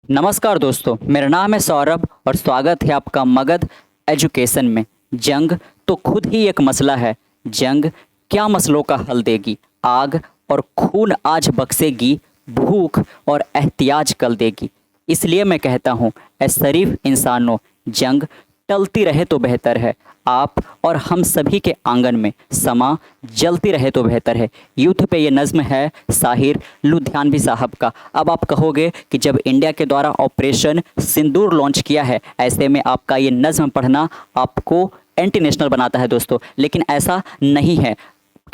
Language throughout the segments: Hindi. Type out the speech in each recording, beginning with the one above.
नमस्कार दोस्तों, मेरा नाम है सौरभ और स्वागत है आपका मगध एजुकेशन में। जंग तो खुद ही एक मसला है। जंग क्या मसलों का हल देगी? आग और खून आज बख्शेगी, भूख और एहतियाज कल देगी। इसलिए मैं कहता हूँ, ऐ शरीफ इंसानों, जंग टलती रहे तो बेहतर है। आप और हम सभी के आंगन में समा जलती रहे तो बेहतर है। युद्ध पे ये नज़्म है साहिर लुधियानवी साहब का। अब आप कहोगे कि जब इंडिया के द्वारा ऑपरेशन सिंदूर लॉन्च किया है, ऐसे में आपका ये नज़्म पढ़ना आपको एंटी नेशनल बनाता है दोस्तों, लेकिन ऐसा नहीं है।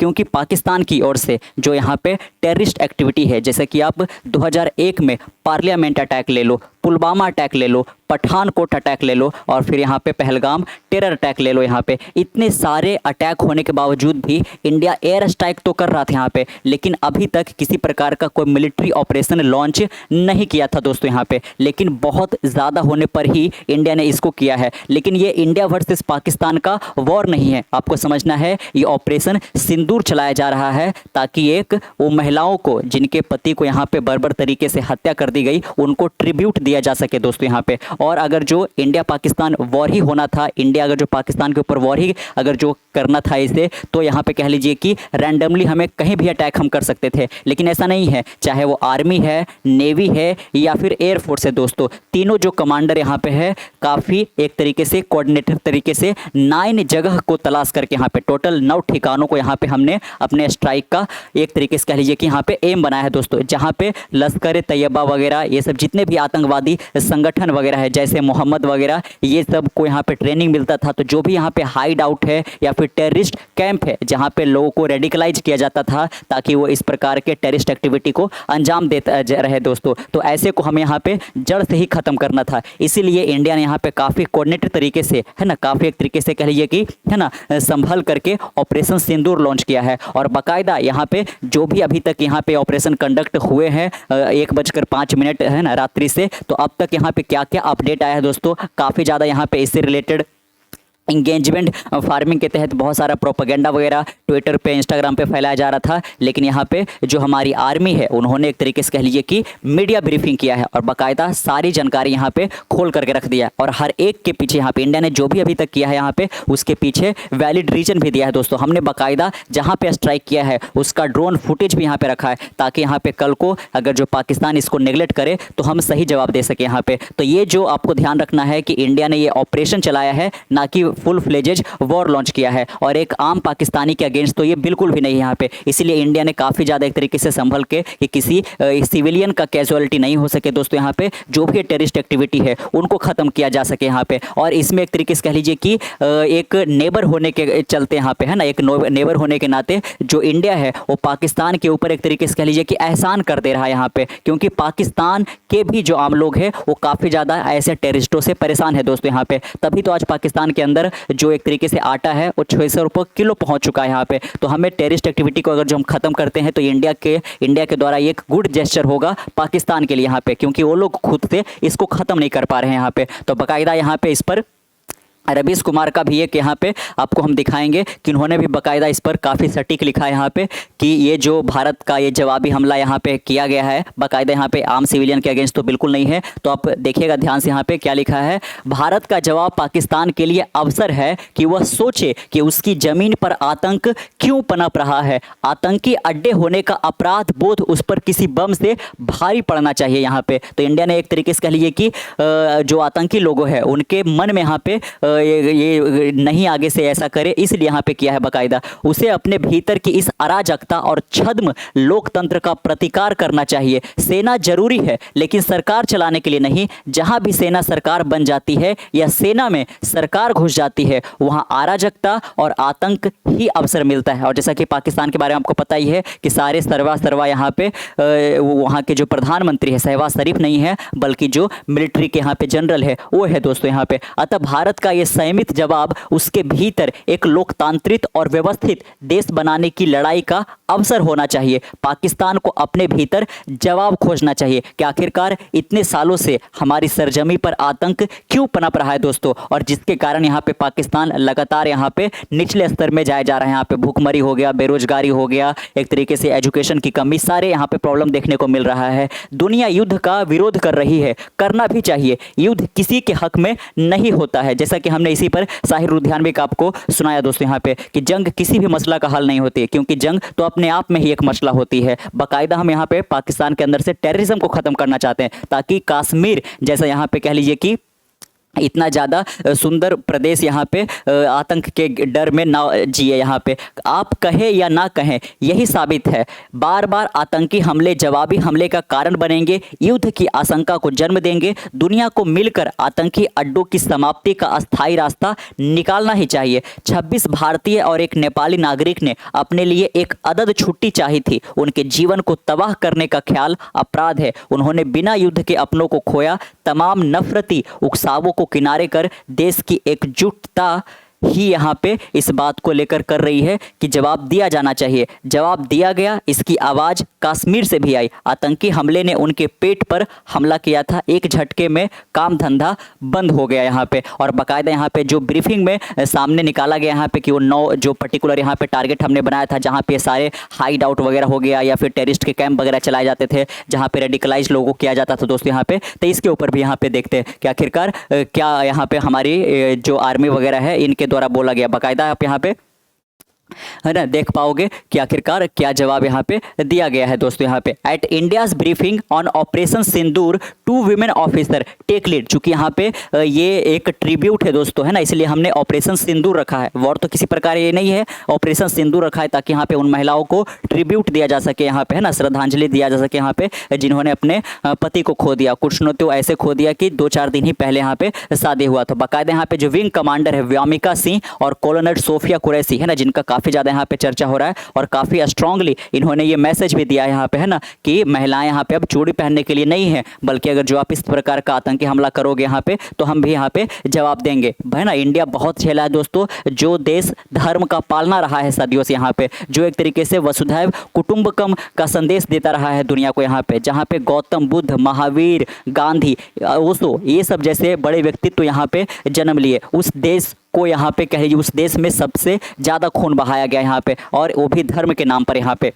क्योंकि पाकिस्तान की ओर से जो यहाँ पे टेररिस्ट एक्टिविटी है, जैसे कि आप 2001 में पार्लियामेंट अटैक ले लो, पुलवामा अटैक ले लो, पठानकोट अटैक ले लो और फिर यहाँ पे पहलगाम टेरर अटैक ले लो। यहाँ पे इतने सारे अटैक होने के बावजूद भी इंडिया एयर स्ट्राइक तो कर रहा था यहाँ पे, लेकिन अभी तक किसी प्रकार का कोई मिलिट्री ऑपरेशन लॉन्च नहीं किया था दोस्तों यहाँ पे। लेकिन बहुत ज़्यादा होने पर ही इंडिया ने इसको किया है। लेकिन ये इंडिया वर्सेस पाकिस्तान का वॉर नहीं है, आपको समझना है। ये ऑपरेशन सिंदूर चलाया जा रहा है ताकि एक वो महिलाओं को जिनके पति को यहाँ पे बर्बर तरीके से हत्या कर दी गई, उनको ट्रिब्यूट दिया जा सके दोस्तों यहाँ पे। और अगर जो इंडिया पाकिस्तान वॉर ही होना था, इंडिया अगर जो पाकिस्तान के ऊपर वॉर ही अगर जो करना था इसे, तो यहाँ पे कह लीजिए कि रैंडमली हमें कहीं भी अटैक हम कर सकते थे। लेकिन ऐसा नहीं है, चाहे वो आर्मी है, नेवी है या फिर एयरफोर्स है दोस्तों, तीनों जो कमांडर यहाँ पे है काफ़ी एक तरीके से कोऑर्डिनेटेड तरीके से 9 जगह को तलाश करके यहाँ पे टोटल 9 ठिकानों को यहाँ पे हमने अपने स्ट्राइक का एक तरीके से कह लीजिए कि यहाँ पे एम बनाया है दोस्तों। जहाँ पे लश्कर तैयबा वगैरह ये सब जितने भी आतंकवादी संगठन वगैरह है, जैसे मोहम्मद वगैरह, ये सब को यहाँ पे ट्रेनिंग मिलता था। तो जो भी यहाँ पे हाइड आउट है या फिर टेररिस्ट कैंप है जहाँ पे लोगों को रेडिकलाइज किया जाता था ताकि वो इस प्रकार के टेररिस्ट एक्टिविटी को अंजाम देता रहे दोस्तों, तो ऐसे को हमें यहाँ पे जड़ से ही खत्म करना था। इसीलिए इंडिया ने यहाँ पे काफ़ी कोऑर्डिनेटेड तरीके से, है ना, काफ़ी एक तरीके से कह लीजिए कि, है ना, संभल करके ऑपरेशन सिंदूर लॉन्च किया है। और बाकायदा यहाँ पे जो भी अभी तक यहाँ पे ऑपरेशन कंडक्ट हुए हैं 1:05 है ना रात्रि से, तो अब तक यहाँ पे क्या क्या अपडेट आया है दोस्तों, काफ़ी ज़्यादा यहाँ पे इससे रिलेटेड इंगेजमेंट फार्मिंग के तहत बहुत सारा प्रोपेगेंडा वगैरह ट्विटर पे, इंस्टाग्राम पे फैलाया जा रहा था। लेकिन यहाँ पे जो हमारी आर्मी है उन्होंने एक तरीके से कह लीजिए कि मीडिया ब्रीफिंग किया है और बाकायदा सारी जानकारी यहाँ पे खोल करके रख दिया। और हर एक के पीछे यहाँ पे इंडिया ने जो भी अभी तक किया है यहाँ पे उसके पीछे वैलिड रीजन भी दिया है दोस्तों। हमने बाकायदा जहाँ पे स्ट्राइक किया है उसका ड्रोन फुटेज भी यहाँ पे रखा है ताकि यहाँ पे कल को अगर जो पाकिस्तान इसको नेगलेक्ट करे तो हम सही जवाब दे सके यहाँ पे। तो ये जो आपको ध्यान रखना है कि इंडिया ने ये ऑपरेशन चलाया है, ना कि फुल फ्लेजेज वॉर लॉन्च किया है। और एक आम पाकिस्तानी के अगेंस्ट तो ये बिल्कुल भी नहीं है यहाँ पे। इसलिए इंडिया ने काफ़ी ज़्यादा एक तरीके से संभल के कि किसी सिविलियन का कैजुअलिटी नहीं हो सके दोस्तों, यहाँ पे जो भी टेररिस्ट एक्टिविटी है उनको ख़त्म किया जा सके यहाँ पे। और इसमें एक तरीके से कह लीजिए कि एक नेबर होने के चलते यहाँ पे, है ना, एक नेबर होने के नाते जो इंडिया है वो पाकिस्तान के ऊपर एक तरीके से कह लीजिए कि एहसान कर दे रहा है यहाँ पे। क्योंकि पाकिस्तान के भी जो आम लोग हैं वो काफ़ी ज़्यादा ऐसे टेररिस्टों से परेशान है दोस्तों यहाँ पे। तभी तो आज पाकिस्तान के अंदर जो एक तरीके से आटा है वो 600 रुपये किलो पहुंच चुका है यहाँ पे। तो हमें टेररिस्ट एक्टिविटी को अगर जो हम खत्म करते हैं तो इंडिया के द्वारा एक गुड जेस्चर होगा पाकिस्तान के लिए यहाँ पे, क्योंकि वो लोग खुद से इसको खत्म नहीं कर पा रहे हैं यहाँ पे। तो बाकायदा यहाँ पे इस पर रवीश कुमार का भी एक यहाँ पे आपको हम दिखाएंगे कि उन्होंने भी बाकायदा इस पर काफ़ी सटीक लिखा है यहाँ पे कि ये जो भारत का ये जवाबी हमला यहाँ पे किया गया है बाकायदा यहाँ पे आम सिविलियन के अगेंस्ट तो बिल्कुल नहीं है। तो आप देखिएगा ध्यान से यहाँ पे क्या लिखा है। भारत का जवाब पाकिस्तान के लिए अवसर है कि वह सोचे कि उसकी ज़मीन पर आतंक क्यों पनप रहा है। आतंकी अड्डे होने का अपराध बोध उस पर किसी बम से भारी पड़ना चाहिए यहाँ पे। तो इंडिया ने एक तरीके से कह लीजिए कि जो आतंकी लोग हैं उनके मन में यहाँ पे ये नहीं आगे से ऐसा करे, इसलिए यहाँ पे किया है बाकायदा। उसे अपने भीतर की इस अराजकता और छद्म लोकतंत्र का प्रतिकार करना चाहिए। सेना जरूरी है लेकिन सरकार चलाने के लिए नहीं। जहाँ भी सेना सरकार बन जाती है या सेना में सरकार घुस जाती है वहाँ अराजकता और आतंक ही अवसर मिलता है। और जैसा कि पाकिस्तान के बारे में आपको पता ही है कि सारे सरवा यहाँ पे वहाँ के जो प्रधानमंत्री है शहबाज शरीफ नहीं है, बल्कि जो मिलिट्री के यहाँ पे जनरल है वो है दोस्तों यहाँ पे। अतः भारत का ये संयमित जवाब, उसके भीतर एक लोकतांत्रिक और व्यवस्थित देश बनाने की लड़ाई का अवसर होना चाहिए। पाकिस्तान को अपने भीतर जवाब खोजना चाहिए कि आखिरकार इतने सालों से हमारी सरजमी पर आतंक क्यों पनप रहा है दोस्तों, और जिसके कारण यहाँ पे पाकिस्तान लगातार यहाँ पे निचले स्तर में जाए जा रहे हैं। यहाँ पे भूखमरी हो गया, बेरोजगारी हो गया, एक तरीके से एजुकेशन की कमी, सारे यहाँ पे प्रॉब्लम देखने को मिल रहा है। दुनिया युद्ध का विरोध कर रही है, करना भी चाहिए। युद्ध किसी के हक में नहीं होता है, जैसा कि हमने इसी पर साहिर लुधियानवी का आपको सुनाया दोस्तों यहाँ पे कि जंग किसी भी मसला का हल नहीं होती है, क्योंकि जंग तो अपने आप में ही एक मसला होती है। बाकायदा हम यहाँ पे पाकिस्तान के अंदर से टेररिज्म को खत्म करना चाहते हैं, ताकि कश्मीर जैसा यहाँ पे कह लीजिए कि इतना ज़्यादा सुंदर प्रदेश यहाँ पे आतंक के डर में ना जिए। यहाँ पे आप कहें या ना कहें, यही साबित है। बार बार आतंकी हमले जवाबी हमले का कारण बनेंगे, युद्ध की आशंका को जन्म देंगे। दुनिया को मिलकर आतंकी अड्डों की समाप्ति का अस्थायी रास्ता निकालना ही चाहिए। 26 भारतीय और एक नेपाली नागरिक ने अपने लिए एक अदद छुट्टी चाही थी। उनके जीवन को तबाह करने का ख्याल अपराध है। उन्होंने बिना युद्ध के अपनों को खोया। तमाम नफरती उकसावों को किनारे कर देश की एकजुटता ही यहाँ पे इस बात को लेकर कर रही है कि जवाब दिया जाना चाहिए। जवाब दिया गया, इसकी आवाज़ कश्मीर से भी आई। आतंकी हमले ने उनके पेट पर हमला किया था, एक झटके में काम धंधा बंद हो गया यहाँ पे। और बाकायदा यहाँ पे जो ब्रीफिंग में सामने निकाला गया यहाँ पे कि वो 9 जो पर्टिकुलर यहाँ पे टारगेट हमने बनाया था, जहाँ पे सारे हाइड आउट वगैरह हो गया या फिर टेररिस्ट के कैंप वगैरह चलाए जाते थे, जहाँ पे रेडिकलाइज लोगों को किया जाता था दोस्तों यहाँ पे। तो इसके ऊपर भी यहाँ पे देखते हैं कि आखिरकार क्या यहाँ पे हमारी जो आर्मी वगैरह है इनके द्वारा बोला गया। बाकायदा आप यहाँ पे है ना देख पाओगे कि आखिरकार क्या जवाब यहाँ पे दिया गया है दोस्तों। यहाँ पे at India's briefing on operation Sindoor 2 women officer take lead. चूंकि यहाँ पे ये एक ट्रिब्यूट है दोस्तों, है ना, इसलिए हमने ऑपरेशन सिंदूर रखा है। वॉर तो किसी प्रकार ये नहीं है, ऑपरेशन सिंदूर रखा है ताकि यहाँ पे उन महिलाओं को ट्रिब्यूट दिया जा सके, यहाँ पे है ना श्रद्धांजलि दिया जा सके, यहाँ पे जिन्होंने अपने पति को खो दिया। कुछ ने तो ऐसे खो दिया कि 2-4 दिन ही पहले यहाँ पे शादी हुआ। तो बाकायदा यहाँ पे जो विंग कमांडर है व्यामिका सिंह और कॉलोनल सोफिया कुरैशी, है ना, जिनका काफ़ी ज़्यादा यहाँ पे चर्चा हो रहा है और काफ़ी स्ट्रांगली इन्होंने ये मैसेज भी दिया है यहाँ पे, है ना, कि महिलाएं यहाँ पे अब चूड़ी पहनने के लिए नहीं है, बल्कि अगर जो आप इस प्रकार का आतंकी हमला करोगे यहाँ पे तो हम भी यहाँ पे जवाब देंगे। है ना, इंडिया बहुत झेला है दोस्तों, जो देश धर्म का पालना रहा है सदियों से, यहाँ पे जो एक तरीके से वसुधैव कुटुंबकम का संदेश देता रहा है दुनिया को, यहाँ पे जहाँ पे गौतम बुद्ध, महावीर, गांधी, ओशो, ये सब जैसे बड़े व्यक्तित्व यहाँ पे जन्म लिए। उस देश को यहाँ पे कह लीजिए उस देश में सबसे ज़्यादा खून बहाया गया यहाँ पे, और वो भी धर्म के नाम पर यहाँ पे।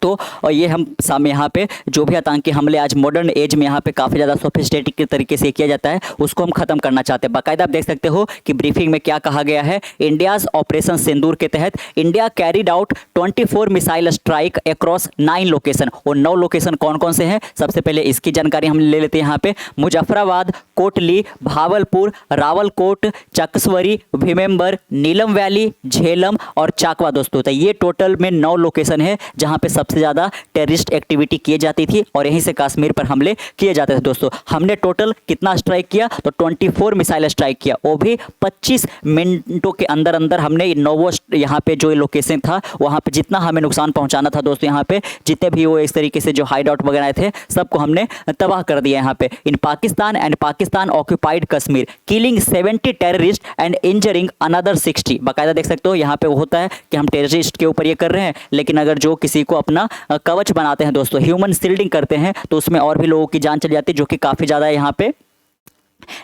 तो और ये हम सामने यहाँ पे जो भी आतंकी हमले आज मॉडर्न एज में यहाँ पे काफ़ी ज़्यादा सोफिस्टिकेटेड के तरीके से किया जाता है, उसको हम खत्म करना चाहते हैं। बाकायदा आप देख सकते हो कि ब्रीफिंग में क्या कहा गया है। इंडियाज ऑपरेशन सिंदूर के तहत India carried out 24 missile strike across 9 location. और 9 लोकेशन कौन कौन से हैं, सबसे पहले इसकी जानकारी हम ले लेते हैं। यहाँ पे मुजफ्फराबाद, कोटली, भावलपुर, रावलकोट, चकसवरी, भीमेंबर, नीलम वैली, झेलम और चाकवा दोस्तों। तो ये टोटल में 9 लोकेशन है जहाँ पे सबसे ज़्यादा टेररिस्ट एक्टिविटी की जाती थी और यहीं से कश्मीर पर हमले किए जाते थे दोस्तों। हमने टोटल कितना स्ट्राइक किया, तो 24 मिसाइल स्ट्राइक किया, वो भी 25 मिनटों के अंदर अंदर हमने नोवो यहाँ पे जो लोकेशन था वहाँ पे जितना हमें नुकसान पहुँचाना था दोस्तों, यहाँ पे जितने भी वो इस तरीके से जो हाइड आउट वगैरह थे सबको हमने तबाह कर दिया यहाँ पे। In Pakistan and Pakistan occupied Kashmir killing 70 terrorist and injuring another 60। बाकायदा देख सकते हो यहाँ पे वो होता है कि हम टेररिस्ट के ऊपर ये कर रहे हैं, लेकिन अगर जो किसी को अपना कवच बनाते हैं दोस्तों, ह्यूमन शील्डिंग करते हैं, तो उसमें और भी लोगों की जान चली जाती है, जो कि काफ़ी ज़्यादा यहाँ पे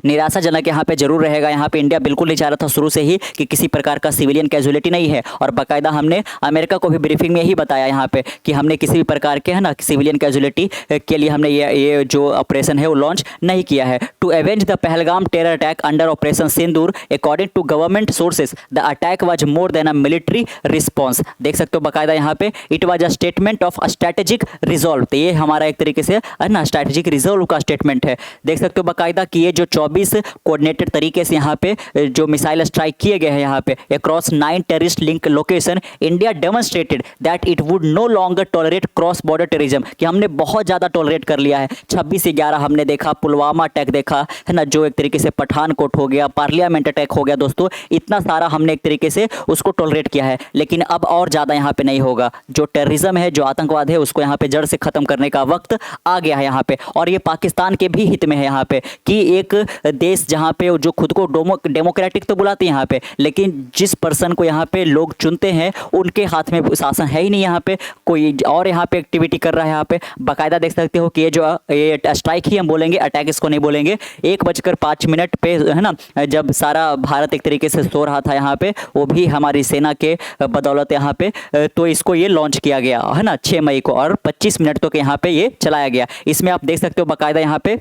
निराशाजनक यहाँ पे जरूर रहेगा। यहाँ पे इंडिया बिल्कुल नहीं चाह रहा था शुरू से ही कि किसी प्रकार का सिविलियन कैजुअलिटी नहीं है, और बाकायदा हमने अमेरिका को भी ब्रीफिंग में यही बताया यहाँ पे कि हमने किसी भी प्रकार के, है ना, सिविलियन कैजुअलिटी के लिए हमने ये जो ऑपरेशन है वो लॉन्च नहीं किया है। To avenge the Pahalgam terror attack under operation Sindoor according to government sources the attack was more than a military response. देख सकते हो बाकायदा यहाँ पे it was a statement of a strategic resolve. तो ये हमारा एक तरीके से, है ना, स्ट्रैटेजिक रिजॉल्व का स्टेटमेंट है। देख सकते हो बाकायदा कि ये जो 24 कोऑर्डिनेटेड तरीके से यहाँ पे जो मिसाइल स्ट्राइक किए गए हैं यहाँ पे across 9 terrorist link location, India demonstrated that it would know longer tolerate cross border terrorism, कि हमने बहुत ज़्यादा टॉलरेट कर लिया है। 26/11 हमने देखा, पुलवामा अटैक देखा, है ना, जो एक तरीके से पठानकोट हो गया, पार्लियामेंट अटैक हो गया दोस्तों, इतना सारा हमने एक तरीके से उसको टॉलरेट किया है। लेकिन अब और ज़्यादा यहाँ पे नहीं होगा। जो टेररिज्म है, जो आतंकवाद है, उसको यहाँ पे जड़ से ख़त्म करने का वक्त आ गया है यहाँ पे। और ये पाकिस्तान के भी हित में है यहाँ पे कि एक देश जहाँ पे जो खुद को डेमोक्रेटिक तो बुलाते हैं यहाँ पे, लेकिन जिस पर्सन को यहाँ पे लोग चुनते हैं उनके हाथ में शासन है ही नहीं, यहाँ पे कोई और यहाँ पे एक्टिविटी कर रहा है। यहाँ पे बाकायदा देख सकते हो कि ये स्ट्राइक ही हम बोलेंगे, अटैक इसको नहीं बोलेंगे। 1:05 पे है ना, जब सारा भारत एक तरीके से सो रहा था यहाँ पे, वो भी हमारी सेना के बदौलत यहाँ पे, तो इसको ये लॉन्च किया गया है ना 6 मई को, और 25 मिनट तक यहाँ पे ये चलाया गया। इसमें आप देख सकते हो बाकायदा यहाँ पे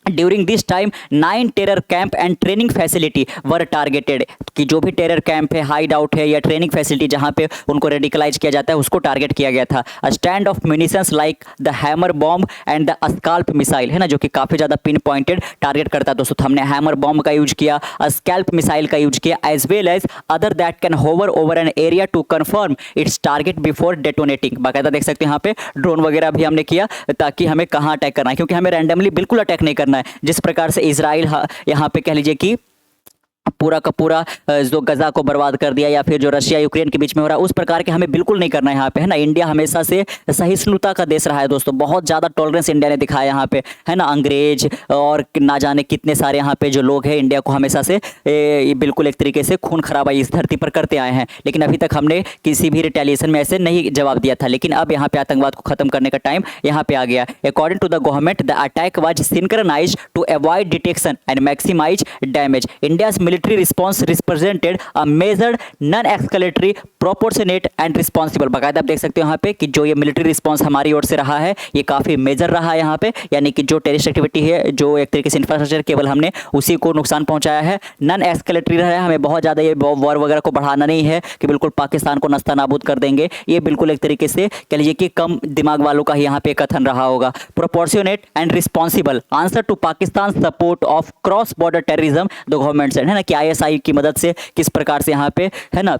during this time 9 terror camp and training facility were targeted, कि जो भी टेरर कैंप है, हाइड आउट है या ट्रेनिंग फैसिलिटी जहां पे उनको रेडिकलाइज किया जाता है उसको टारगेट किया गया था। Stand of munitions like the hammer bomb and the scalp missile, है ना, जो कि काफ़ी ज़्यादा पिन पॉइंटेड टारगेट करता है दोस्तों। तो हमने हैमर बॉम्ब का यूज किया, स्कैल्प मिसाइल का यूज किया, as well as other that can hover over an area to confirm its target before detonating. बाकायदा देख सकते हैं यहाँ पे ड्रोन वगैरह भी हमने किया ताकि हमें कहाँ अटैक करना है, क्योंकि हमें रैंडमली बिल्कुल अटैक नहीं करना है। जिस प्रकार से इजराइल यहाँ पे कह लीजिए कि पूरा का पूरा जो गजा को बर्बाद कर दिया, या फिर जो रशिया यूक्रेन के बीच में हो रहा है, उस प्रकार के हमें बिल्कुल नहीं करना है यहाँ पे, है ना। इंडिया हमेशा से सहिष्णुता का देश रहा है दोस्तों, बहुत ज़्यादा टॉलरेंस इंडिया ने दिखाया यहाँ पे, है ना। अंग्रेज और ना जाने कितने सारे यहाँ पे जो लोग हैं इंडिया को हमेशा से बिल्कुल एक तरीके से खून खराबा इस धरती पर करते आए हैं, लेकिन अभी तक हमने किसी भी रिटेलिएशन में ऐसे नहीं जवाब दिया था। लेकिन अब यहाँ पे आतंकवाद को खत्म करने का टाइम यहाँ पे आ गया। According to the government the attack was synchronized to avoid detection and maximize damage. India's military response represented a measured non-escalatory proportionate and responsible। बाकायदा आप देख सकते हो यहाँ पे कि जो ये मिलिट्री रिस्पॉन्स हमारी ओर से रहा है ये काफ़ी मेजर रहा है यहाँ पे, यानी कि जो टेररिस्ट एक्टिविटी है, जो एक तरीके से इंफ्रास्ट्रक्चर केवल हमने उसी को नुकसान पहुंचाया है। नॉन एस्केलेटरी रहा है, हमें बहुत ज़्यादा ये वॉर वगैरह को बढ़ाना नहीं है कि बिल्कुल पाकिस्तान को नस्ता नाबूद कर देंगे, ये बिल्कुल एक तरीके से कह लीजिए कि कम दिमाग वालों का ही यहाँ पे कथन रहा होगा। Proportionate and responsible answer to Pakistan support of cross border terrorism the government है ना, कि ISI की मदद से किस प्रकार से यहाँ पे, है ना,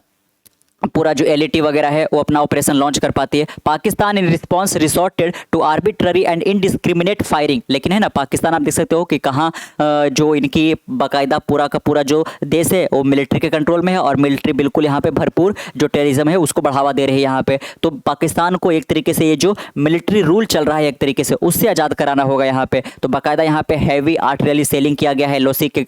पूरा जो LAT वगैरह है वो अपना ऑपरेशन लॉन्च कर पाती है। Pakistan in response resorted to arbitrary and indiscriminate firing, लेकिन है ना पाकिस्तान आप देख सकते हो कि कहाँ जो इनकी बाकायदा पूरा का पूरा जो देश है वो मिलिट्री के कंट्रोल में है, और मिलिट्री बिल्कुल यहाँ पे भरपूर जो टेररिज्म है उसको बढ़ावा दे रही है यहाँ पे। तो पाकिस्तान को एक तरीके से ये जो मिलिट्री रूल चल रहा है एक तरीके से उससे आज़ाद कराना होगा यहाँ पे। तो बाकायदा यहाँ पे हैवी आर्टिलरी सेलिंग किया गया है LOC के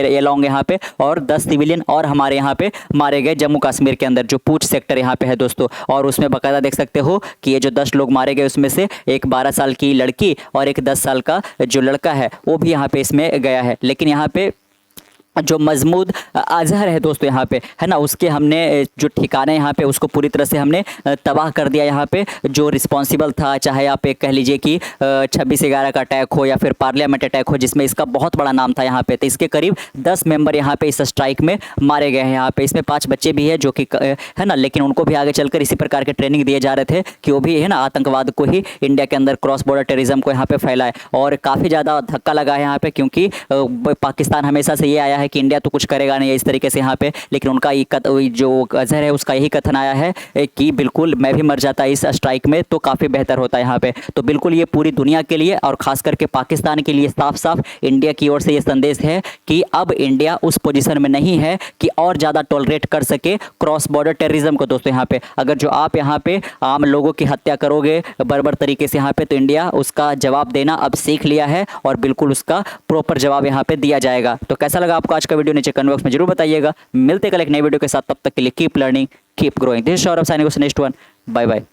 एलोंग यहाँ पे, और 10 सिविलियन और हमारे यहाँ पे मारे गए जम्मू कश्मीर के अंदर, जो पूंछ सेक्टर यहाँ पे है दोस्तों। और उसमें बाकायदा देख सकते हो कि ये जो 10 लोग मारे गए उसमें से एक 12 साल की लड़की और एक 10 साल का जो लड़का है वो भी यहाँ पे इसमें गया है। लेकिन यहाँ पे जो मजमूद अजहर है दोस्तों यहाँ पे, है ना, उसके हमने जो ठिकाने यहाँ पे उसको पूरी तरह से हमने तबाह कर दिया। यहाँ पे जो रिस्पॉन्सिबल था, चाहे आप एक कह लीजिए कि 26/11 का अटैक हो या फिर पार्लियामेंट अटैक हो जिसमें इसका बहुत बड़ा नाम था यहाँ पे, तो इसके करीब 10 मेंबर यहाँ पे इस स्ट्राइक में मारे गए हैं। यहाँ पे इसमें 5 बच्चे भी है जो कि है ना, लेकिन उनको भी आगे चलकर इसी प्रकार के ट्रेनिंग दिए जा रहे थे कि वो भी है ना आतंकवाद को ही इंडिया के अंदर क्रॉस बॉर्डर टेररिज्म को यहाँ पे फैलाए। और काफ़ी ज़्यादा धक्का लगा है यहाँ पे, क्योंकि पाकिस्तान हमेशा से ये आया है कि इंडिया तो कुछ करेगा नहीं इस तरीके से यहाँ पे, लेकिन उनका जो अजहर है उसका यही कथन आया है कि बिल्कुल मैं भी मर जाता इस स्ट्राइक में तो काफ़ी बेहतर होता है यहाँ पे। तो बिल्कुल ये पूरी दुनिया के लिए और ख़ास करके पाकिस्तान के लिए साफ साफ इंडिया की ओर से ये संदेश है कि अब इंडिया उस पोजीशन में नहीं है कि और ज़्यादा टॉलरेट कर सके क्रॉस बॉर्डर टेररिज्म को। दोस्तों यहाँ पे अगर जो आप यहाँ पे आम लोगों की हत्या करोगे बर्बर तरीके से यहाँ पे, तो इंडिया उसका जवाब देना अब सीख लिया है और बिल्कुल उसका प्रॉपर जवाब यहाँ पे दिया जाएगा। तो कैसा लगा आपको आज का वीडियो नीचे कमेंट बॉक्स में जरूर बताइएगा। मिलते कल एक नई वीडियो के साथ, तब तक के लिए keep learning keep growing. This is Saurabh signing off next one. Bye bye.